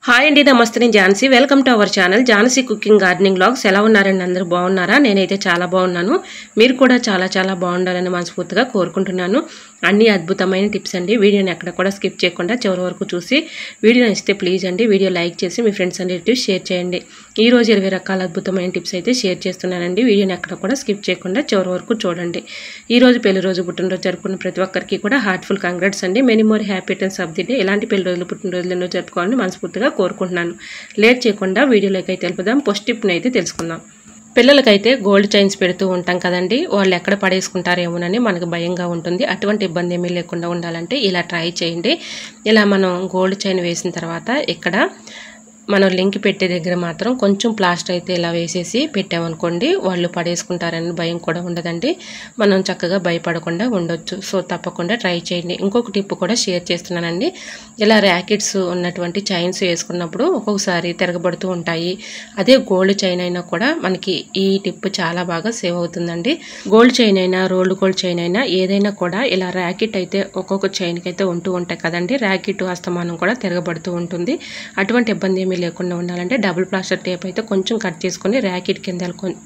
Hi అండి, నమస్తే. నేను Jhansi. Welcome to our channel Jhansi cooking gardening vlogs. ఎలా ఉన్నారండి? అందరూ బాగున్నారా? నేనైతే చాలా బాగున్నాను. మీరు కూడా చాలా బాగుండాలని మనస్ఫూర్తిగా కోరుకుంటున్నాను. అన్ని అద్భుతమైన టిప్స్ అండి. వీడియోని ఎక్కడ కూడా స్కిప్ చేయకుండా చివరి వరకు చూసి వీడియో నచ్చితే ప్లీజ్ అండి వీడియో లైక్ చేసి మీ ఫ్రెండ్స్ అండ్ రిలేటివ్స్ షేర్ చేయండి. ఈ రోజు 20 రకాల అద్భుతమైన టిప్స్ అయితే షేర్ చేస్తున్నానండి. వీడియోని ఎక్కడ కూడా స్కిప్ చేయకుండా చివరి వరకు చూడండి. ఈ రోజు పెళ్లి రోజు, పుట్టినరోజు జరుపుకున్న ప్రతి ఒక్కరికి కూడా హార్ట్ఫుల్ కంగ్రాట్స్ అండి. Many more happy returns of the day. ఇలాంటి పెళ్లి రోజులు, పుట్టినరోజులు ఎన్నో జరుపుకోవాలని మనస్ఫూర్తిగా కోరుకుంటున్నాను. లేట్ చేయకుండా వీడియోలోకి అయితే తెలుపుదాం. ఫస్ట్ టిప్ని అయితే తెలుసుకుందాం. పిల్లలకైతే గోల్డ్ చైన్స్ పెడుతూ ఉంటాం కదండి, వాళ్ళు ఎక్కడ పడేసుకుంటారేమోనని మనకు భయంగా ఉంటుంది. అటువంటి ఇబ్బంది ఏమీ లేకుండా ఉండాలంటే ఇలా ట్రై చేయండి. ఇలా మనం గోల్డ్ చైన్ వేసిన తర్వాత ఇక్కడ మనం లింక్ పెట్టే దగ్గర మాత్రం కొంచెం ప్లాస్టర్ అయితే ఇలా వేసేసి పెట్టామనుకోండి, వాళ్ళు పడేసుకుంటారని భయం కూడా ఉండదండి. మనం చక్కగా భయపడకుండా ఉండొచ్చు. సో తప్పకుండా ట్రై చేయండి. ఇంకొక టిప్ కూడా షేర్ చేస్తున్నానండి. ఇలా ర్యాకెట్స్ ఉన్నటువంటి చైన్స్ వేసుకున్నప్పుడు ఒక్కొక్కసారి తిరగబడుతూ ఉంటాయి. అదే గోల్డ్ చైన్ అయినా కూడా మనకి ఈ టిప్ చాలా బాగా సేవ్ అవుతుందండి. గోల్డ్ చైన్ అయినా, రోల్డ్ గోల్డ్ చైన్ అయినా ఏదైనా కూడా ఇలా ర్యాకెట్ అయితే ఒక్కొక్క చైన్కి అయితే ఉంటూ ఉంటాయి కదండి. ర్యాకెట్ అస్తమానం కూడా తిరగబడుతూ ఉంటుంది. అటువంటి ఇబ్బంది ఏమీ లేకుండా ఉండాలంటే డబుల్ ప్లాస్టర్ టేప్ అయితే కొంచెం కట్ చేసుకొని ర్యాకెట్ కింద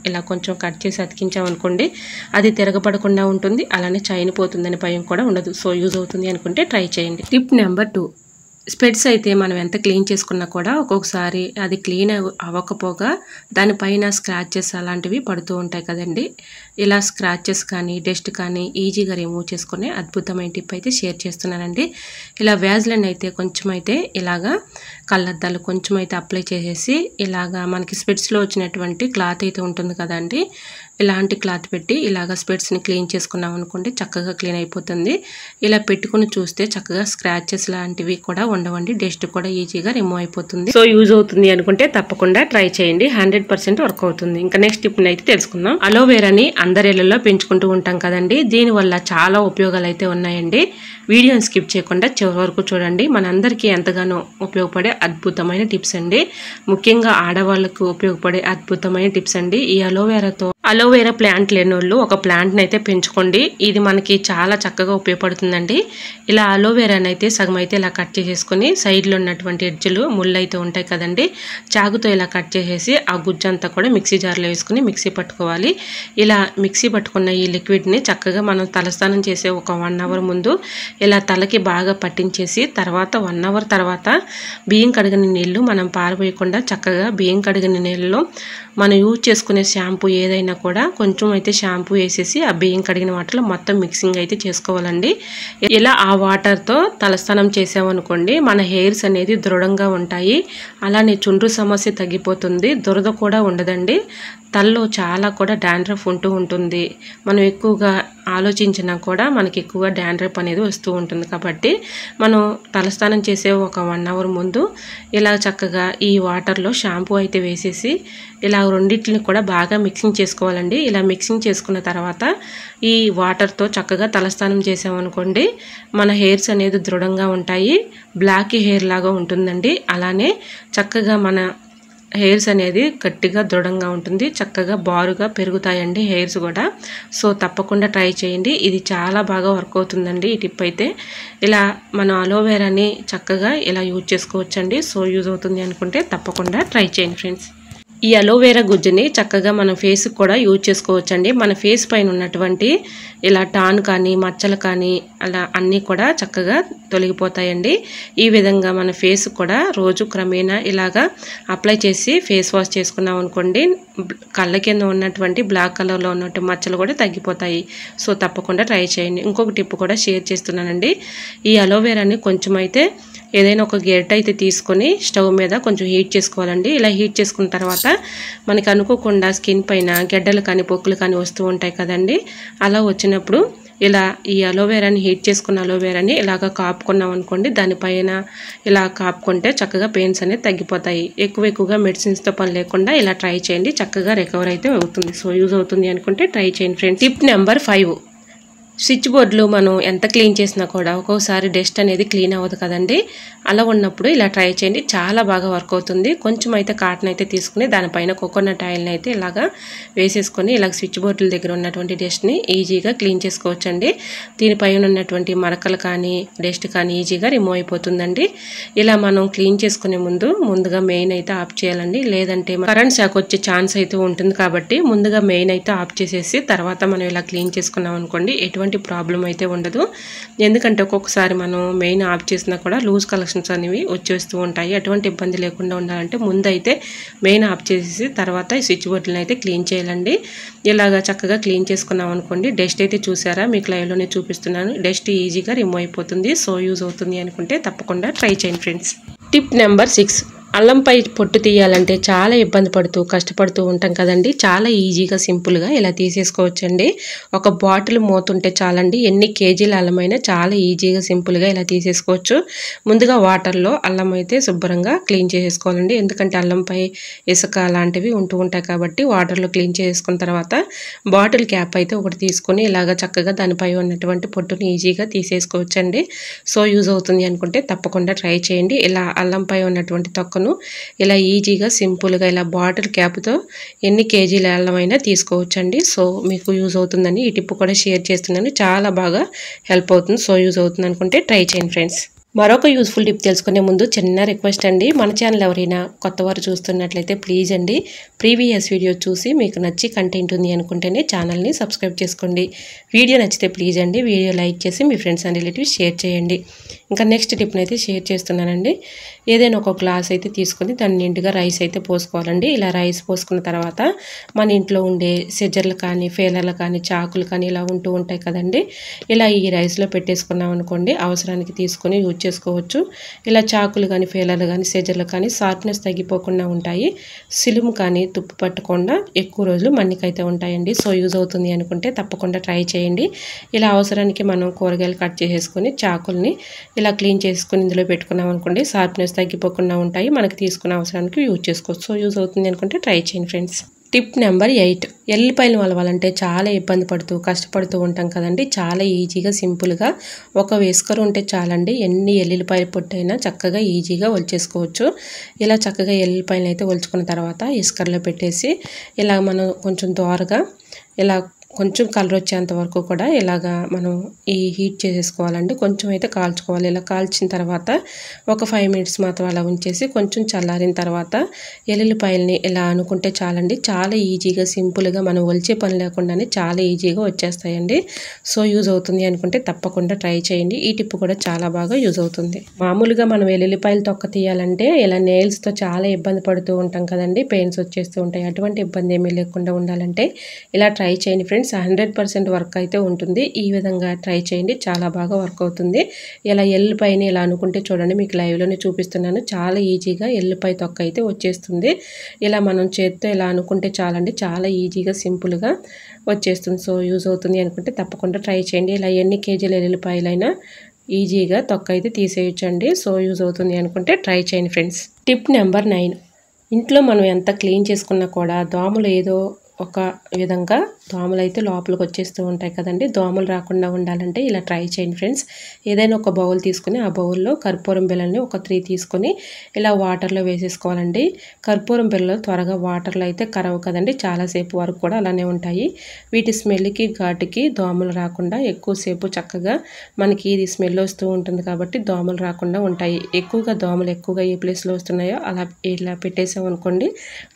ఇలా కొంచెం కట్ చేసి అతికించామనుకోండి, అది తిరగబడకుండా ఉంటుంది. అలానే చైన్ పోతుందని భయం కూడా ఉండదు. సో యూజ్ అవుతుంది అనుకుంటే ట్రై చేయండి. టిప్ నెంబర్ 2, స్పెట్స్ అయితే మనం ఎంత క్లీన్ చేసుకున్నా కూడా ఒక్కొక్కసారి అది క్లీన్ అవ్వకపోగా దానిపైన స్క్రాచెస్ అలాంటివి పడుతూ ఉంటాయి కదండి. ఇలా స్క్రాచెస్ కానీ డస్ట్ కానీ ఈజీగా రిమూవ్ చేసుకునే అద్భుతమైన టిప్ అయితే షేర్ చేస్తున్నానండి. ఇలా వ్యాజ్లైన్ అయితే కొంచెం అయితే ఇలాగా కళ్ళద్దాలు కొంచెం అయితే అప్లై చేసేసి ఇలాగా మనకి స్పెట్స్లో వచ్చినటువంటి క్లాత్ అయితే ఉంటుంది కదండి, ఇలాంటి క్లాత్ పెట్టి ఇలాగ స్పెట్స్ని క్లీన్ చేసుకున్నాం అనుకోండి, చక్కగా క్లీన్ అయిపోతుంది. ఇలా పెట్టుకుని చూస్తే చక్కగా స్క్రాచెస్ లాంటివి కూడా ఉండవండి. డస్ట్ కూడా ఈజీగా రిమూవ్ అయిపోతుంది. సో యూజ్ అవుతుంది అనుకుంటే తప్పకుండా ట్రై చేయండి. 100% వర్క్ అవుతుంది. ఇంకా నెక్స్ట్ టిప్ని అయితే తెలుసుకుందాం. అలోవెరాని అందరి ఇళ్లలో పెంచుకుంటూ ఉంటాం కదండి. దీనివల్ల చాలా ఉపయోగాలు అయితే ఉన్నాయండి. వీడియోని స్కిప్ చేయకుండా చివరి వరకు చూడండి. మనందరికీ ఎంతగానో ఉపయోగపడే అద్భుతమైన టిప్స్ అండి. ముఖ్యంగా ఆడవాళ్ళకు ఉపయోగపడే అద్భుతమైన టిప్స్ అండి. ఈ అలోవెరా ప్లాంట్ లేని వాళ్ళు ఒక ప్లాంట్ని అయితే పెంచుకోండి. ఇది మనకి చాలా చక్కగా ఉపయోగపడుతుందండి. ఇలా అలోవెరాని అయితే సగం అయితే ఇలా కట్ చేసేసుకొని సైడ్లో ఉన్నటువంటి ఎడ్జులు ముళ్ళు అయితే ఉంటాయి కదండి, చాకుతో ఇలా కట్ చేసేసి ఆ గుజ్జంతా కూడా మిక్సీ జార్లో వేసుకుని మిక్సీ పట్టుకోవాలి. ఇలా మిక్సీ పట్టుకున్న ఈ లిక్విడ్ని చక్కగా మనం తలస్నానం చేసే ఒక 1 అవర్ ముందు ఇలా తలకి బాగా పట్టించేసి తర్వాత 1 అవర్ తర్వాత బియ్యం కడిగిన నీళ్ళు మనం పారబోయకుండా చక్కగా బియ్యం కడిగిన నీళ్ళలో మనం యూజ్ చేసుకునే షాంపూ ఏదైనా కూడా కొంచెం అయితే షాంపూ వేసేసి ఆ బియ్యం కడిగిన వాటర్లో మొత్తం మిక్సింగ్ అయితే చేసుకోవాలండి. ఇలా ఆ వాటర్తో తలస్నానం చేసామనుకోండి, మన హెయిర్స్ అనేది దృఢంగా ఉంటాయి. అలానే చుండ్రు సమస్య తగ్గిపోతుంది. దురద కూడా ఉండదండి. తలలో చాలా కూడా డాండ్రఫ్ ఉంటూ ఉంటుంది. మనం ఎక్కువగా ఆలోచించినా కూడా మనకి ఎక్కువగా డాండ్రఫ్ అనేది వస్తూ ఉంటుంది. కాబట్టి మనం తలస్నానం చేసే ఒక 1 అవర్ ముందు ఇలా చక్కగా ఈ వాటర్లో షాంపూ అయితే వేసేసి ఇలా రెండింటిని కూడా బాగా మిక్సింగ్ చేసుకోవాలండి. ఇలా మిక్సింగ్ చేసుకున్న తర్వాత ఈ వాటర్తో చక్కగా తలస్నానం చేసామనుకోండి, మన హెయిర్స్ అనేది దృఢంగా ఉంటాయి. బ్లాక్ హెయిర్ లాగా ఉంటుందండి. అలానే చక్కగా మన హెయిర్స్ అనేది గట్టిగా దృఢంగా ఉంటుంది. చక్కగా బారుగా పెరుగుతాయండి హెయిర్స్ కూడా. సో తప్పకుండా ట్రై చేయండి. ఇది చాలా బాగా వర్క్ అవుతుందండి ఈ టిప్ అయితే. ఇలా మనం అలోవెరాని చక్కగా ఇలా యూజ్ చేసుకోవచ్చండి. సో యూజ్ అవుతుంది అనుకుంటే తప్పకుండా ట్రై చేయండి ఫ్రెండ్స్. ఈ అలోవెరా గుజ్జుని చక్కగా మన ఫేస్కి కూడా యూజ్ చేసుకోవచ్చండి. మన ఫేస్ పైన ఉన్నటువంటి ఇలా టాన్ కానీ మచ్చలు కానీ అలా అన్నీ కూడా చక్కగా తొలగిపోతాయండి. ఈ విధంగా మన ఫేస్ కూడా రోజు క్రమేణా ఇలాగా అప్లై చేసి ఫేస్ వాష్ చేసుకున్నాం అనుకోండి, కళ్ళ కింద ఉన్నటువంటి బ్లాక్ కలర్లో ఉన్నటువంటి మచ్చలు కూడా తగ్గిపోతాయి. సో తప్పకుండా ట్రై చేయండి. ఇంకొక టిప్ కూడా షేర్ చేస్తున్నానండి. ఈ అలోవెరాని కొంచెం అయితే ఏదైనా ఒక గెరిట అయితే తీసుకొని స్టవ్ మీద కొంచెం హీట్ చేసుకోవాలండి. ఇలా హీట్ చేసుకున్న తర్వాత మనకి అనుకోకుండా స్కిన్ పైన గెడ్డలు కానీ పొక్కులు కానీ వస్తూ ఉంటాయి కదండి. అలా వచ్చినప్పుడు ఇలా ఈ అలోవెరాని హీట్ చేసుకున్న అలోవెరాని ఇలాగ కాపుకున్నాం అనుకోండి, దానిపైన ఇలా కాపుకుంటే చక్కగా పెయిన్స్ అనేది తగ్గిపోతాయి. ఎక్కువగా మెడిసిన్స్తో పని లేకుండా ఇలా ట్రై చేయండి. చక్కగా రికవర్ అయితే అవుతుంది. సో యూజ్ అవుతుంది అనుకుంటే ట్రై చేయండి ఫ్రెండ్స్. టిప్ నెంబర్ 5, స్విచ్ బోర్డులు మనం ఎంత క్లీన్ చేసినా కూడా ఒక్కోసారి డస్ట్ అనేది క్లీన్ అవ్వదు కదండి. అలా ఉన్నప్పుడు ఇలా ట్రై చేయండి, చాలా బాగా వర్క్ అవుతుంది. కొంచెం అయితే కాటన్ అయితే తీసుకుని దానిపైన కోకోనట్ ఆయిల్ని అయితే ఇలాగా వేసేసుకొని ఇలా స్విచ్ బోర్డుల దగ్గర ఉన్నటువంటి డస్ట్ని ఈజీగా క్లీన్ చేసుకోవచ్చండి. దీనిపైన ఉన్నటువంటి మరకలు కానీ డస్ట్ కానీ ఈజీగా రిమూవ్ అయిపోతుందండి. ఇలా మనం క్లీన్ చేసుకునే ముందుగా మెయిన్ అయితే ఆఫ్ చేయాలండి, లేదంటే కరెంట్ షాక్ వచ్చే ఛాన్స్ అయితే ఉంటుంది. కాబట్టి ముందుగా మెయిన్ అయితే ఆఫ్ చేసేసి తర్వాత మనం ఇలా క్లీన్ చేసుకున్నాం అనుకోండి, ఎటువంటి ప్రాబ్లం అయితే ఉండదు. ఎందుకంటే ఒక్కొక్కసారి మనం మెయిన్ ఆఫ్ చేసినా కూడా లూజ్ కలెక్షన్స్ అనేవి వచ్చేస్తూ ఉంటాయి. అటువంటి ఇబ్బంది లేకుండా ఉండాలంటే ముందైతే మెయిన్ ఆఫ్ చేసేసి తర్వాత ఈ స్విచ్ బోర్డులను అయితే క్లీన్ చేయాలండి. ఇలాగా చక్కగా క్లీన్ చేసుకున్నాం అనుకోండి, డస్ట్ అయితే చూసారా, మీకు లైవ్లోనే చూపిస్తున్నాను, డస్ట్ ఈజీగా రిమూవ్ అయిపోతుంది. సో యూజ్ అవుతుంది అనుకుంటే తప్పకుండా ట్రై చేయండి ఫ్రెండ్స్. టిప్ నెంబర్ 6, అల్లంపై పొట్టు తీయాలంటే చాలా ఇబ్బంది పడుతూ కష్టపడుతూ ఉంటాం కదండి. చాలా ఈజీగా సింపుల్గా ఇలా తీసేసుకోవచ్చండి. ఒక బాటిల్ మూతుంటే చాలండి, ఎన్ని కేజీల అల్లమైనా చాలా ఈజీగా సింపుల్గా ఇలా తీసేసుకోవచ్చు. ముందుగా వాటర్లో అల్లం అయితే శుభ్రంగా క్లీన్ చేసేసుకోవాలండి. ఎందుకంటే అల్లంపై ఇసుక అలాంటివి ఉంటూ ఉంటాయి కాబట్టి వాటర్లో క్లీన్ చేసుకున్న తర్వాత బాటిల్ క్యాప్ అయితే ఒకటి తీసుకొని ఇలాగ చక్కగా దానిపై ఉన్నటువంటి పొట్టుని ఈజీగా తీసేసుకోవచ్చండి. సో యూజ్ అవుతుంది అనుకుంటే తప్పకుండా ట్రై చేయండి. ఇలా అల్లంపై ఉన్నటువంటి తొక్కను ఇలా ఈజీగా సింపుల్గా ఇలా బాటిల్ క్యాప్తో ఎన్ని కేజీల అల్లమైనా తీసుకోవచ్చండి. సో మీకు యూజ్ అవుతుందని ఈ టిప్ కూడా షేర్ చేస్తున్నాను, చాలా బాగా హెల్ప్ అవుతుంది. సో యూజ్ అవుతుంది అనుకుంటే ట్రై చేయండి ఫ్రెండ్స్. మరొక యూస్ఫుల్ టిప్ తెలుసుకునే ముందు చిన్న రిక్వెస్ట్ అండి, మన ఛానల్ ఎవరైనా కొత్త వారు చూస్తున్నట్లయితే ప్లీజ్ అండి, ప్రీవియస్ వీడియో చూసి మీకు నచ్చి కంటెంట్ ఉంది అనుకుంటేనే ఛానల్ని సబ్స్క్రైబ్ చేసుకోండి. వీడియో నచ్చితే ప్లీజ్ అండి వీడియో లైక్ చేసి మీ ఫ్రెండ్స్ అండ్ రిలేటివ్స్ షేర్ చేయండి. ఇంకా నెక్స్ట్ టిప్ని అయితే షేర్ చేస్తున్నానండి. ఏదైనా ఒక గ్లాస్ అయితే తీసుకొని దాన్ని నిండుగా రైస్ అయితే పోసుకోవాలండి. ఇలా రైస్ పోసుకున్న తర్వాత మన ఇంట్లో ఉండే సిజర్లు కానీ ఫేలర్లు కానీ చాకులు కానీ ఇలా ఉంటూ ఉంటాయి కదండి. ఇలా ఈ రైస్లో పెట్టేసుకున్నాం అనుకోండి, అవసరానికి తీసుకొని యూజ్ చేసుకోవచ్చు. ఇలా చాకులు కానీ ఫేలర్లు కానీ సిజర్లు కానీ షార్ప్నెస్ తగ్గిపోకుండా ఉంటాయి. సిలుము కానీ తుప్పు పట్టకుండా ఎక్కువ రోజులు మన్నికైతే ఉంటాయండి. సో యూజ్ అవుతుంది అనుకుంటే తప్పకుండా ట్రై చేయండి. ఇలా అవసరానికి మనం కూరగాయలు కట్ చేసేసుకొని చాకుల్ని ఇలా క్లీన్ చేసుకొని ఇందులో పెట్టుకున్నాం అనుకోండి, షార్ప్నెస్ తగ్గిపోకుండా ఉంటాయి. మనకి తీసుకున్న అవసరానికి యూజ్ చేసుకోవచ్చు. సో యూజ్ అవుతుంది అనుకుంటే ట్రై చేయండి ఫ్రెండ్స్. టిప్ నెంబర్ 8, ఎల్లిపాయలు వలవాలంటే చాలా ఇబ్బంది పడుతూ కష్టపడుతూ ఉంటాం కదండి. చాలా ఈజీగా సింపుల్గా ఒక విస్కర్ ఉంటే చాలండి, ఎన్ని ఎల్లిపాయల పొట్టైనా చక్కగా ఈజీగా ఒలిచేసుకోవచ్చు. ఇలా చక్కగా ఎల్లిపాయలు అయితే ఒలుచుకున్న తర్వాత విస్కర్లో పెట్టేసి ఇలా మనం కొంచెం దోరగా ఇలా కొంచెం కలర్ వచ్చేంత వరకు కూడా ఇలాగా మనం ఈ హీట్ చేసేసుకోవాలండి. కొంచెం అయితే కాల్చుకోవాలి. ఇలా కాల్చిన తర్వాత ఒక 5 మినిట్స్ మాత్రం అలా ఉంచేసి కొంచెం చల్లారిన తర్వాత ఎల్లుల్లిపాయలని ఇలా అనుకుంటే చాలండి, చాలా ఈజీగా సింపుల్గా మనం ఒలిచే పని లేకుండానే చాలా ఈజీగా వచ్చేస్తాయండి. సో యూజ్ అవుతుంది అనుకుంటే తప్పకుండా ట్రై చేయండి. ఈ టిప్ కూడా చాలా బాగా యూజ్ అవుతుంది. మామూలుగా మనం ఎల్లుల్లిపాయలు తొక్క తీయాలంటే ఇలా నెయిల్స్తో చాలా ఇబ్బంది పడుతూ ఉంటాం కదండి, పెయిన్స్ వచ్చేస్తూ ఉంటాయి. అటువంటి ఇబ్బంది ఏమీ లేకుండా ఉండాలంటే ఇలా ట్రై చేయండి ఫ్రెండ్స్. 100% వర్క్ అయితే ఉంటుంది. ఈ విధంగా ట్రై చేయండి, చాలా బాగా వర్క్ అవుతుంది. ఇలా ఎల్లిపాయని ఇలా అనుకుంటే చూడండి, మీకు లైవ్లోనే చూపిస్తున్నాను, చాలా ఈజీగా ఎల్లిపాయ తొక్క అయితే వచ్చేస్తుంది. ఇలా మనం చేత్తో ఇలా అనుకుంటే చాలండి, చాలా ఈజీగా సింపుల్గా వచ్చేస్తుంది. సో యూజ్ అవుతుంది అనుకుంటే తప్పకుండా ట్రై చేయండి. ఇలా ఎన్ని కేజీల ఎల్లిపాయలైనా ఈజీగా తొక్క అయితే తీసేయచ్చండి. సో యూజ్ అవుతుంది అనుకుంటే ట్రై చేయండి ఫ్రెండ్స్. టిప్ నెంబర్ 9, ఇంట్లో మనం ఎంత క్లీన్ చేసుకున్నా కూడా దోమలు ఏదో ఒక విధంగా దోమలు అయితే లోపలికి వచ్చేస్తూ ఉంటాయి కదండి. దోమలు రాకుండా ఉండాలంటే ఇలా ట్రై చేయండి ఫ్రెండ్స్. ఏదైనా ఒక బౌల్ తీసుకుని ఆ బౌల్లో కర్పూరం బిళ్ళని ఒక 3 తీసుకొని ఇలా వాటర్లో వేసేసుకోవాలండి. కర్పూరం బిళ్ళలు త్వరగా వాటర్లో అయితే కరవు కదండి, చాలాసేపు వరకు కూడా అలానే ఉంటాయి. వీటి స్మెల్కి ఘాటుకి దోమలు రాకుండా ఎక్కువసేపు చక్కగా మనకి ఇది స్మెల్ వస్తూ ఉంటుంది కాబట్టి దోమలు రాకుండా ఉంటాయి. ఎక్కువగా దోమలు ఎక్కువగా ఏ ప్లేస్లో వస్తున్నాయో అలా ఇలా పెట్టేసాం అనుకోండి,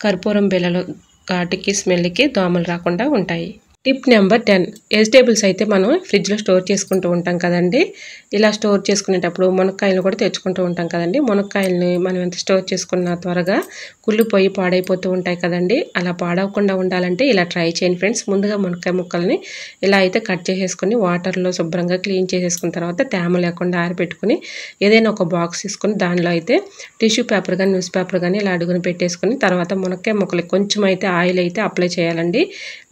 కర్పూరం బిళ్ళలు ఘాటుకి స్మెల్కి దోమలు రాకుండా ఉంటాయి. టిప్ నెంబర్ 10, వెజిటేబుల్స్ అయితే మనం ఫ్రిడ్జ్లో స్టోర్ చేసుకుంటూ ఉంటాం కదండి. ఇలా స్టోర్ చేసుకునేటప్పుడు మునక్కాయలు కూడా తెచ్చుకుంటూ ఉంటాం కదండి. మునక్కాయలని మనం ఎంత స్టోర్ చేసుకున్నా త్వరగా కుళ్ళిపోయి పాడైపోతూ ఉంటాయి కదండి. అలా పాడవకుండా ఉండాలంటే ఇలా ట్రై చేయండి ఫ్రెండ్స్. ముందుగా మునక్కాయ ముక్కల్ని ఇలా అయితే కట్ చేసేసుకొని వాటర్లో శుభ్రంగా క్లీన్ చేసేసుకున్న తర్వాత తేమ లేకుండా ఆరబెట్టుకుని ఏదైనా ఒక బాక్స్ తీసుకొని దానిలో అయితే టిష్యూ పేపర్ కానీ న్యూస్ పేపర్ కానీ ఇలా అడుగుని పెట్టేసుకుని తర్వాత మునక్కాయ ముక్కలకి కొంచెం అయితే ఆయిల్ అయితే అప్లై చేయాలండి.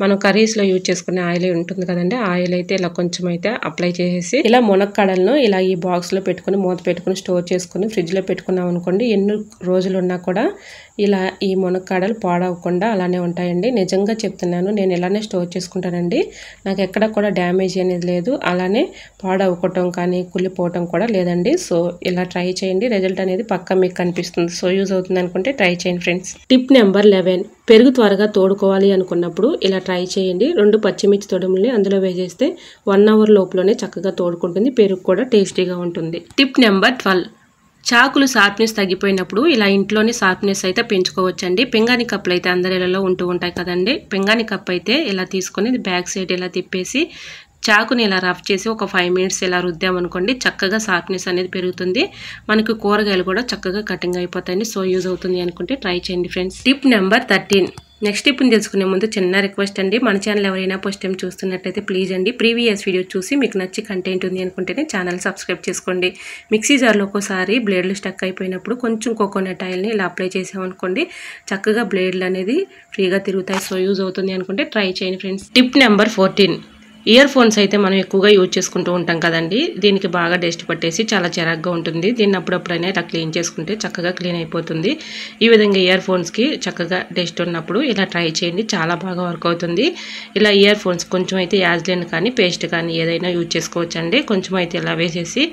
మనం కర్రీస్లో యూజ్ యూజ్ చేసుకునే ఆయిల్ ఉంటుంది కదండి, ఆయిల్ అయితే ఇలా కొంచెం అయితే అప్లై చేసేసి ఇలా మునక్కాడలను ఇలా ఈ బాక్స్లో పెట్టుకుని మూత పెట్టుకుని స్టోర్ చేసుకుని ఫ్రిడ్జ్లో పెట్టుకున్నాం అనుకోండి, ఎన్ని రోజులు ఉన్నా కూడా ఇలా ఈ మునక్కాడలు పాడవకుండా అలానే ఉంటాయండి. నిజంగా చెప్తున్నాను, నేను ఇలానే స్టోర్ చేసుకుంటానండి. నాకు ఎక్కడ కూడా డ్యామేజ్ అనేది లేదు, అలానే పాడవటం కానీ కుళ్ళిపోవటం కూడా లేదండి. సో ఇలా ట్రై చేయండి, రిజల్ట్ అనేది పక్కా మీకు కనిపిస్తుంది. సో యూజ్ అవుతుంది అనుకుంటే ట్రై చేయండి ఫ్రెండ్స్. టిప్ నెంబర్ 11, పెరుగు త్వరగా తోడుకోవాలి అనుకున్నప్పుడు ఇలా ట్రై చేయండి. 2 పచ్చిమిర్చి తొడుముల్ని అందులో వేసేస్తే 1 అవర్ లోపలనే చక్కగా తోడుకుంటుంది, పెరుగు కూడా టేస్టీగా ఉంటుంది. టిప్ నెంబర్ 12, చాకులు షార్ప్నెస్ తగ్గిపోయినప్పుడు ఇలా ఇంట్లోనే షార్ప్నెస్ అయితే పెంచుకోవచ్చండి. పింగాణి కప్పులు అయితే అందరిలో ఉంటూ ఉంటాయి కదండి, పింగాణి కప్ అయితే ఇలా తీసుకొని బ్యాక్ సైడ్ ఇలా తిప్పేసి చాకుని ఇలా రఫ్ చేసి ఒక 5 మినిట్స్ ఇలా రుద్దామనుకోండి, చక్కగా షార్ప్నెస్ అనేది పెరుగుతుంది. మనకు కూరగాయలు కూడా చక్కగా కటింగ్ అయిపోతాయండి. సో యూజ్ అవుతుంది అనుకుంటే ట్రై చేయండి ఫ్రెండ్స్. టిప్ నెంబర్ 13, నెక్స్ట్ టిప్ని తెలుసుకునే ముందు చిన్న రిక్వెస్ట్ అండి, మన ఛానల్ ఎవరైనా ఫస్ట్ టైం చూస్తున్నట్లయితే ప్లీజ్ అండి ప్రీవియస్ వీడియో చూసి మీకు నచ్చి కంటెంట్ ఉంది అనుకుంటేనే ఛానల్ సబ్స్క్రైబ్ చేసుకోండి. మిక్సీ జార్లో ఒక్కోసారి బ్లేడ్లు స్టక్ అయిపోయినప్పుడు కొంచెం కోకోనట్ ఆయిల్ని ఇలా అప్లై చేసామనుకోండి, చక్కగా బ్లేడ్లు అనేది ఫ్రీగా తిరుగుతాయి. సో యూజ్ అవుతుంది అనుకుంటే ట్రై చేయండి friends. Tip number 14, ear phones అయితే మనం ఎక్కువగా యూజ్ చేసుకుంటూ ఉంటాం కదండి, దీనికి బాగా డస్ట్ పట్టేసి చాలా చిరాగ్గా ఉంటుంది. దీన్ని అప్పుడప్పుడైనా ఇలా క్లీన్ చేసుకుంటే చక్కగా క్లీన్ అయిపోతుంది. ఈ విధంగా ఇయర్ ఫోన్స్కి చక్కగా డస్ట్ ఉన్నప్పుడు ఇలా ట్రై చేయండి, చాలా బాగా వర్క్ అవుతుంది. ఇలా ఇయర్ ఫోన్స్ కొంచెం అయితే యాజ్లిన్ కానీ పేస్ట్ కానీ ఏదైనా యూజ్ చేసుకోవచ్చండి. కొంచెం అయితే ఇలా వేసేసి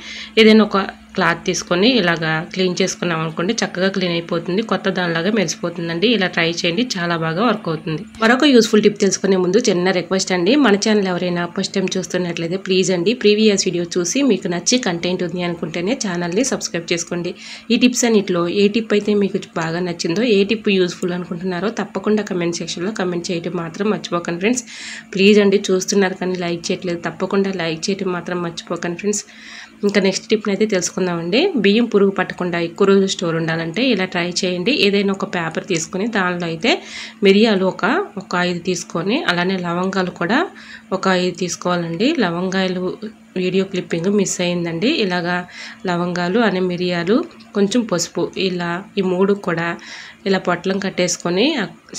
ఏదైనా ఒక క్లాత్ తీసుకొని ఇలాగా క్లీన్ చేసుకున్నాం అనుకోండి, చక్కగా క్లీన్ అయిపోతుంది, కొత్త దానిలాగా మెరిసిపోతుందండి. ఇలా ట్రై చేయండి, చాలా బాగా వర్క్ అవుతుంది. మరొక యూస్ఫుల్ టిప్ తెలుసుకునే ముందు చిన్న రిక్వెస్ట్ అండి, మన ఛానల్ ఎవరైనా ఫస్ట్ టైం చూస్తున్నట్లయితే ప్లీజ్ అండి ప్రీవియస్ వీడియో చూసి మీకు నచ్చి కంటెంట్ ఉంది అనుకుంటేనే ఛానల్ని సబ్స్క్రైబ్ చేసుకోండి. ఈ టిప్స్ అన్నిటిలో ఏ టిప్ అయితే మీకు బాగా నచ్చిందో, ఏ టిప్ యూస్ఫుల్ అనుకుంటున్నారో తప్పకుండా కమెంట్ సెక్షన్లో కమెంట్ చేయడం మాత్రం మర్చిపోకండి ఫ్రెండ్స్. ప్లీజ్ అండి, చూస్తున్నారు కానీ లైక్ చేయట్లేదు, తప్పకుండా లైక్ చేయడం మాత్రం మర్చిపోకండి ఫ్రెండ్స్. ఇంకా నెక్స్ట్ టిప్ని అయితే తెలుసుకుందామండి. బియ్యం పురుగు పట్టకుండా ఎక్కువ రోజులు స్టోర్ ఉండాలంటే ఇలా ట్రై చేయండి. ఏదైనా ఒక పేపర్ తీసుకొని దానిలో అయితే మిరియాలు ఒక 5 తీసుకొని, అలానే లవంగాలు కూడా ఒక 5 తీసుకోవాలండి. లవంగాయలు వీడియో క్లిప్పింగ్ మిస్ అయిందండి. ఇలాగా లవంగాలు అనే మిరియాలు కొంచెం పసుపు ఇలా ఈ 3 కూడా ఇలా పొట్లం కట్టేసుకొని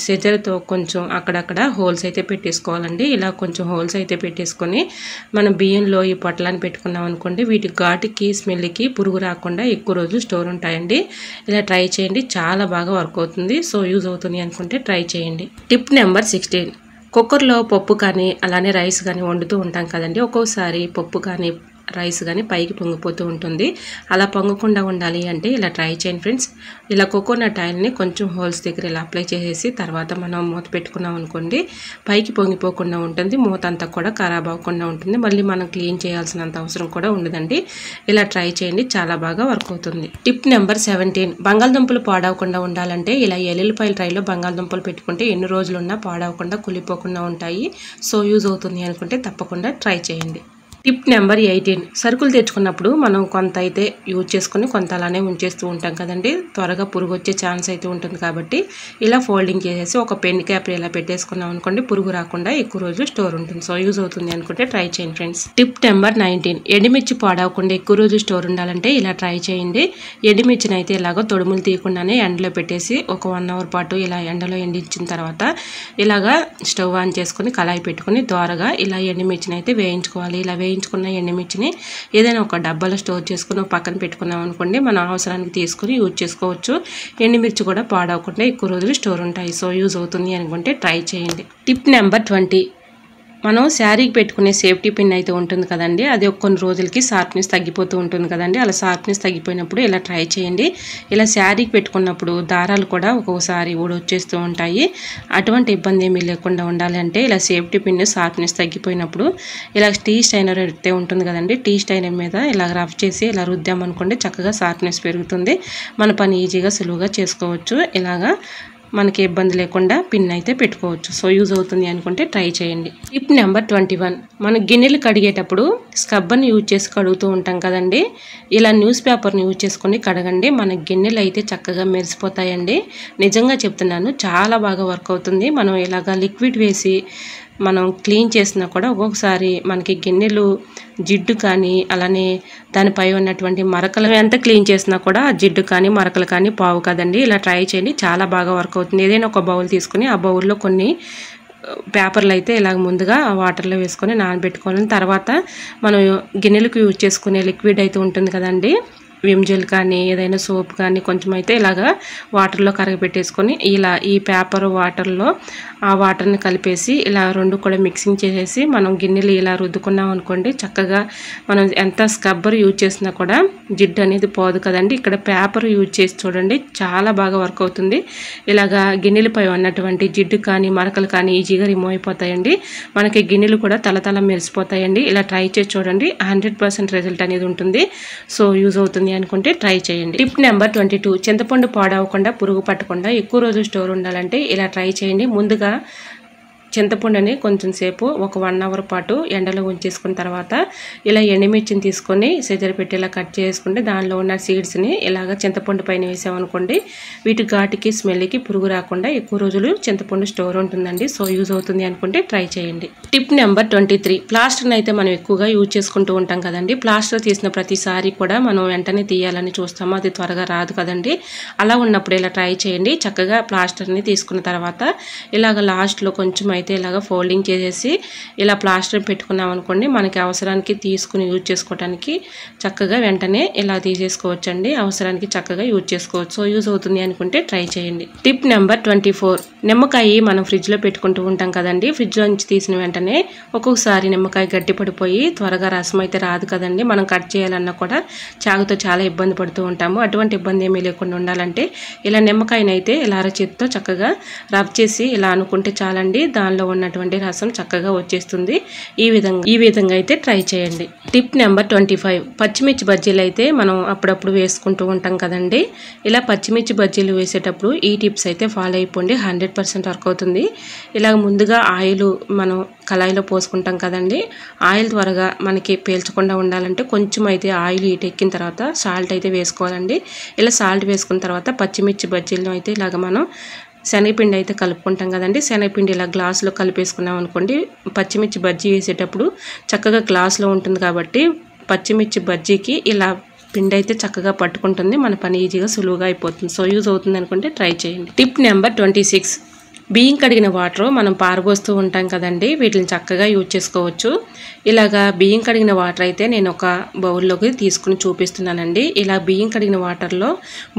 సెజర్తో కొంచెం అక్కడక్కడ హోల్స్ అయితే పెట్టేసుకోవాలండి. ఇలా కొంచెం హోల్స్ అయితే పెట్టేసుకొని మనం బియ్యంలో ఈ పొట్లాన్ని పెట్టుకున్నాం అనుకోండి, వీటి ఘాటుకి స్మెల్కి పురుగు రాకుండా ఎక్కువ రోజులు స్టోర్ ఉంటాయండి. ఇలా ట్రై చేయండి, చాలా బాగా వర్క్ అవుతుంది. సో యూజ్ అవుతుంది అనుకుంటే ట్రై చేయండి. టిప్ నెంబర్ 16, కుక్కర్లో పప్పు కానీ అలానే రైస్ కానీ వండుతూ ఉంటాం కదండి, ఒక్కోసారి పప్పు కానీ రైస్ కానీ పైకి పొంగిపోతూ ఉంటుంది. అలా పొంగకుండా ఉండాలి అంటే ఇలా ట్రై చేయండి ఫ్రెండ్స్. ఇలా కోకోనట్ ఆయిల్ని కొంచెం హోల్స్ దగ్గర ఇలా అప్లై చేసేసి తర్వాత మనం మూత పెట్టుకున్నాం అనుకోండి, పైకి పొంగిపోకుండా ఉంటుంది, మూత అంతా కూడా ఖరాబ్ అవ్వకుండా ఉంటుంది, మళ్ళీ మనం క్లీన్ చేయాల్సినంత అవసరం కూడా ఉండదండి. ఇలా ట్రై చేయండి, చాలా బాగా వర్క్ అవుతుంది. టిప్ నెంబర్ 17, బంగాళదుంపలు పాడవకుండా ఉండాలంటే ఇలా ఎల్లుల్లిపాయల ట్రైలో బంగాళదుంపలు పెట్టుకుంటే ఎన్ని రోజులున్నా పాడవకుండా కుళ్ళిపోకుండా ఉంటాయి. సో యూజ్ అవుతుంది అనుకుంటే తప్పకుండా ట్రై చేయండి. టిప్ నెంబర్ 18, సరుకులు తెచ్చుకున్నప్పుడు మనం కొంత అయితే యూజ్ చేసుకొని కొంత అలానే ఉంచేస్తూ ఉంటాం కదండి, త్వరగా పురుగు వచ్చే ఛాన్స్ అయితే ఉంటుంది. కాబట్టి ఇలా ఫోల్డింగ్ చేసేసి ఒక పెన్ క్యాప్ ఇలా పెట్టేసుకున్నాం అనుకోండి, పురుగు రాకుండా ఎక్కువ రోజులు స్టోర్ ఉంటుంది. సో యూజ్ అవుతుంది అనుకుంటే ట్రై చేయండి ఫ్రెండ్స్. టిప్ నెంబర్ 19, ఎండుమిర్చి పాడవకుండా ఎక్కువ రోజులు స్టోర్ ఉండాలంటే ఇలా ట్రై చేయండి. ఎండుమిర్చిని అయితే ఇలాగ తొడుములు తీయకుండానే ఎండలో పెట్టేసి ఒక 1 అవర్ పాటు ఇలా ఎండలో ఎండించిన తర్వాత ఇలాగా స్టవ్ ఆన్ చేసుకొని కళాయి పెట్టుకుని దోరగా ఇలా ఎండుమిర్చిని అయితే వేయించుకోవాలి. ఇలా వేయించుకున్న ఎండుమిర్చిని ఏదైనా ఒక డబ్బాలో స్టోర్ చేసుకుని పక్కన పెట్టుకున్నాం అనుకోండి, మనం అవసరానికి తీసుకుని యూజ్ చేసుకోవచ్చు. ఎండుమిర్చి కూడా పాడవకుండా ఎక్కువ రోజులు స్టోర్ ఉంటాయి. సో యూజ్ అవుతుంది అనుకుంటే ట్రై చేయండి. టిప్ నెంబర్ 20, మనం శారీకి పెట్టుకునే సేఫ్టీ పిన్ అయితే ఉంటుంది కదండి, అది కొన్ని రోజులకి షార్ప్నెస్ తగ్గిపోతూ ఉంటుంది కదండి. అలా షార్ప్నెస్ తగ్గిపోయినప్పుడు ఇలా ట్రై చేయండి. ఇలా శారీకి పెట్టుకున్నప్పుడు దారాలు కూడా ఒక్కొక్కసారి ఊడొచ్చేస్తూ ఉంటాయి. అటువంటి ఇబ్బంది ఏమీ లేకుండా ఉండాలంటే ఇలా సేఫ్టీ పిన్ షార్ప్నెస్ తగ్గిపోయినప్పుడు ఇలా టీ స్టైనర్ అయితే ఉంటుంది కదండి, టీ స్టైనర్ మీద ఇలా రఫ్ చేసి ఇలా రుద్దామనుకోండి, చక్కగా షార్ప్నెస్ పెరుగుతుంది, మన పని ఈజీగా సులువుగా చేసుకోవచ్చు. ఇలాగా మనకి ఇబ్బంది లేకుండా పిన్ అయితే పెట్టుకోవచ్చు. సో యూజ్ అవుతుంది అనుకుంటే ట్రై చేయండి. టిప్ నెంబర్ 21, మనం గిన్నెలు కడిగేటప్పుడు స్క్రబ్బర్ని యూజ్ చేసి కడుగుతూ ఉంటాం కదండి, ఇలా న్యూస్ పేపర్ని యూజ్ చేసుకొని కడగండి, మన గిన్నెలు అయితే చక్కగా మెరిసిపోతాయండి. నిజంగా చెప్తున్నాను, చాలా బాగా వర్క్ అవుతుంది. మనం ఇలాగా లిక్విడ్ వేసి మనం క్లీన్ చేసినా కూడా ఒక్కొక్కసారి మనకి గిన్నెలు జిడ్డు కానీ అలానే దానిపై ఉన్నటువంటి మరకలు ఎంత క్లీన్ చేసినా కూడా జిడ్డు కానీ మరకలు కానీ పావు కదండి. ఇలా ట్రై చేయండి, చాలా బాగా వర్క్ అవుతుంది. ఏదైనా ఒక బౌల్ తీసుకుని ఆ బౌల్లో కొన్ని పేపర్లు అయితే ఇలాగ ముందుగా వాటర్లో వేసుకొని నానబెట్టుకోవాలి. తర్వాత మనం గిన్నెలకు యూజ్ చేసుకునే లిక్విడ్ అయితే ఉంటుంది కదండి, విమ్ జెల్ కానీ ఏదైనా సోప్ కానీ కొంచెం అయితే ఇలాగా వాటర్లో కరగబెట్టేసుకొని ఇలా ఈ పేపర్ వాటర్లో ఆ వాటర్ని కలిపేసి ఇలా రెండు కూడా మిక్సింగ్ చేసేసి మనం గిన్నెలు ఇలా రుద్దుకున్నాం అనుకోండి, చక్కగా మనం ఎంత స్క్రబ్బర్ యూజ్ చేసినా కూడా జిడ్డు అనేది పోదు కదండి. ఇక్కడ పేపర్ యూజ్ చేసి చూడండి, చాలా బాగా వర్క్ అవుతుంది. ఇలాగా గిన్నెలపై ఉన్నటువంటి జిడ్డు కానీ మరకలు కానీ ఈజీగా రిమూవ్ అయిపోతాయండి. మనకి గిన్నెలు కూడా తలతల మెరిసిపోతాయండి. ఇలా ట్రై చేసి చూడండి, 100% రిజల్ట్ అనేది ఉంటుంది. సో యూజ్ అవుతుంది అనుకుంటే ట్రై చేయండి. టిప్ నెంబర్ 22, చింతపండు పాడవకుండా పురుగు పట్టకుండా ఎక్కువ రోజులు స్టోర్ ఉండాలంటే ఇలా ట్రై చేయండి. ముందుగా చింతపండుని కొంచెం సేపు ఒక 1 అవర్ పాటు ఎండలో ఉంచేసుకున్న తర్వాత ఇలా ఎండుమిర్చిని తీసుకొని సెజర పెట్టి ఇలా కట్ చేసుకుంటే దానిలో ఉన్న సీడ్స్ని ఇలాగ చింతపండు పైన వేసామనుకోండి, వీటి ఘాటుకి స్మెల్కి పురుగు రాకుండా ఎక్కువ రోజులు చింతపండు స్టోర్ ఉంటుందండి. సో యూజ్ అవుతుంది అనుకుంటే ట్రై చేయండి. టిప్ నెంబర్ 23, ప్లాస్టర్ని అయితే మనం ఎక్కువగా యూజ్ చేసుకుంటూ ఉంటాం కదండి. ప్లాస్టర్ తీసిన ప్రతిసారి కూడా మనం వెంటనే తీయాలని చూస్తాము, అది త్వరగా రాదు కదండి. అలా ఉన్నప్పుడు ఇలా ట్రై చేయండి. చక్కగా ప్లాస్టర్ని తీసుకున్న తర్వాత ఇలాగ లాస్ట్లో కొంచెం అయితే ఇలాగ ఫోల్డింగ్ చేసేసి ఇలా ప్లాస్టర్ పెట్టుకున్నాం అనుకోండి, మనకి అవసరానికి తీసుకుని యూజ్ చేసుకోవడానికి చక్కగా వెంటనే ఇలా తీసేసుకోవచ్చండి. అవసరానికి చక్కగా యూజ్ చేసుకోవచ్చు. సో యూజ్ అవుతుంది అనుకుంటే ట్రై చేయండి. టిప్ నెంబర్ 24, నిమ్మకాయ మనం ఫ్రిడ్జ్లో పెట్టుకుంటూ ఉంటాం కదండి. ఫ్రిడ్జ్లో నుంచి తీసిన వెంటనే ఒక్కొక్కసారి నిమ్మకాయ గట్టి పడిపోయి త్వరగా రసం అయితే రాదు కదండి. మనం కట్ చేయాలన్నా కూడా చాకుతో చాలా ఇబ్బంది పడుతూ ఉంటాము. అటువంటి ఇబ్బంది ఏమీ లేకుండా ఉండాలంటే ఇలా నిమ్మకాయనైతే ఇలా అరచేతితో చక్కగా రబ్ చేసి ఇలా అనుకుంటే చాలండి, దానిలో ఉన్నటువంటి రసం చక్కగా వచ్చేస్తుంది. ఈ విధంగా అయితే ట్రై చేయండి. టిప్ నెంబర్ 25, పచ్చిమిర్చి బజ్జీలు అయితే మనం అప్పుడప్పుడు వేసుకుంటూ ఉంటాం కదండి. ఇలా పచ్చిమిర్చి బజ్జీలు వేసేటప్పుడు ఈ టిప్స్ అయితే ఫాలో అయిపోండి, 100% వర్క్ అవుతుంది. ఇలా ముందుగా ఆయిల్ మనం కళాయిలో పోసుకుంటాం కదండి. ఆయిల్ త్వరగా మనకి పీల్చకుండా ఉండాలంటే కొంచెం అయితే ఆయిల్ హీట్ ఎక్కిన తర్వాత సాల్ట్ అయితే వేసుకోవాలండి. ఇలా సాల్ట్ వేసుకున్న తర్వాత పచ్చిమిర్చి బజ్జీలను అయితే ఇలాగ మనం శనగపిండి అయితే కలుపుకుంటాం కదండి. శనగపిండి ఇలా గ్లాసులో కలిపేసుకున్నాం అనుకోండి, పచ్చిమిర్చి బజ్జీ వేసేటప్పుడు చక్కగా గ్లాసులో ఉంటుంది కాబట్టి పచ్చిమిర్చి బజ్జీకి ఇలా పిండి అయితే చక్కగా పట్టుకుంటుంది, మన పని ఈజీగా సులువుగా అయిపోతుంది. సో యూజ్ అవుతుంది అనుకుంటే ట్రై చేయండి. టిప్ నెంబర్ 26, బియ్యం కడిగిన వాటర్ మనం పారబోస్తూ ఉంటాం కదండి, వీటిని చక్కగా యూజ్ చేసుకోవచ్చు. ఇలాగా బియ్యం కడిగిన వాటర్ అయితే నేను ఒక బౌల్లోకి తీసుకుని చూపిస్తున్నానండి. ఇలా బియ్యం కడిగిన వాటర్లో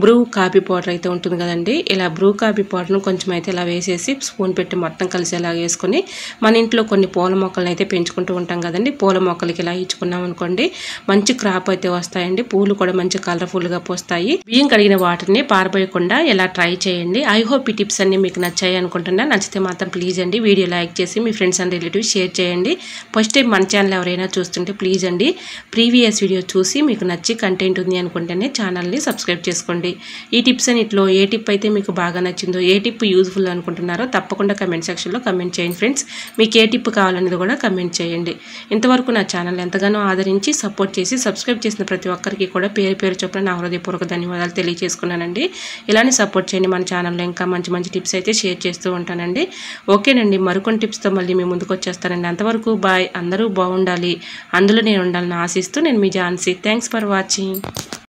బ్రూ కాఫీ పౌడర్ అయితే ఉంటుంది కదండి. ఇలా బ్రూ కాఫీ పౌడర్ను కొంచెం అయితే ఇలా వేసేసి స్పూన్ పెట్టి మొత్తం కలిసేలా వేసుకొని మన ఇంట్లో కొన్ని పూల మొక్కలను అయితే పెంచుకుంటూ ఉంటాం కదండి. పూల మొక్కలకి ఇలా ఇచ్చుకున్నాం అనుకోండి, మంచి క్రాప్ అయితే వస్తాయండి. పూలు కూడా మంచి కలర్ఫుల్గా పోస్తాయి. బియ్యం కడిగిన వాటర్ని పారబోయకుండా ఇలా ట్రై చేయండి. ఐ హోప్ ఈ టిప్స్ అన్ని మీకు నచ్చాయి అనుకుంటున్నా. నచ్చితే మాత్రం ప్లీజ్ అండి వీడియో లైక్ చేసి మీ ఫ్రెండ్స్ అండ్ రిలేటివ్స్ షేర్ చేయండి. ఫస్ట్ టైం మన ఛానల్ ఎవరైనా చూస్తుంటే ప్లీజ్ అండి ప్రీవియస్ వీడియో చూసి మీకు నచ్చి కంటెంట్ ఉంది అనుకుంటేనే ఛానల్ని సబ్స్క్రైబ్ చేసుకోండి. ఈ టిప్స్ అన్నిట్లో ఏ టిప్ అయితే మీకు బాగా నచ్చిందో, ఏ టిప్ యూజ్ఫుల్ అనుకుంటున్నారో తప్పకుండా కమెంట్ సెక్షన్లో కమెంట్ చేయండి ఫ్రెండ్స్. మీకు ఏ టిప్ కావాలనేది కూడా కమెంట్ చేయండి. ఇంతవరకు నా ఛానల్ ఎంతగానో ఆదరించి సపోర్ట్ చేసి సబ్స్క్రైబ్ చేసిన ప్రతి ఒక్కరికి కూడా పేరు పేరు చొప్పున నా హృదయపూర్వక ధన్యవాదాలు తెలియజేసుకున్నానండి. ఇలానే సపోర్ట్ చేయండి. మన ఛానల్లో ఇంకా మంచి మంచి టిప్స్ అయితే షేర్ చేస్తూ ఉంటానండి. ఓకేనండి, మరికొన్ని టిప్స్తో మళ్ళీ మీ ముందుకు వచ్చేస్తానండి. అంతవరకు బాయ్. అందరూ బాగుండాలి, అందులో నేను ఉండాలని ఆశిస్తూ నేను మీ ఝాన్సీ. Thanks for watching.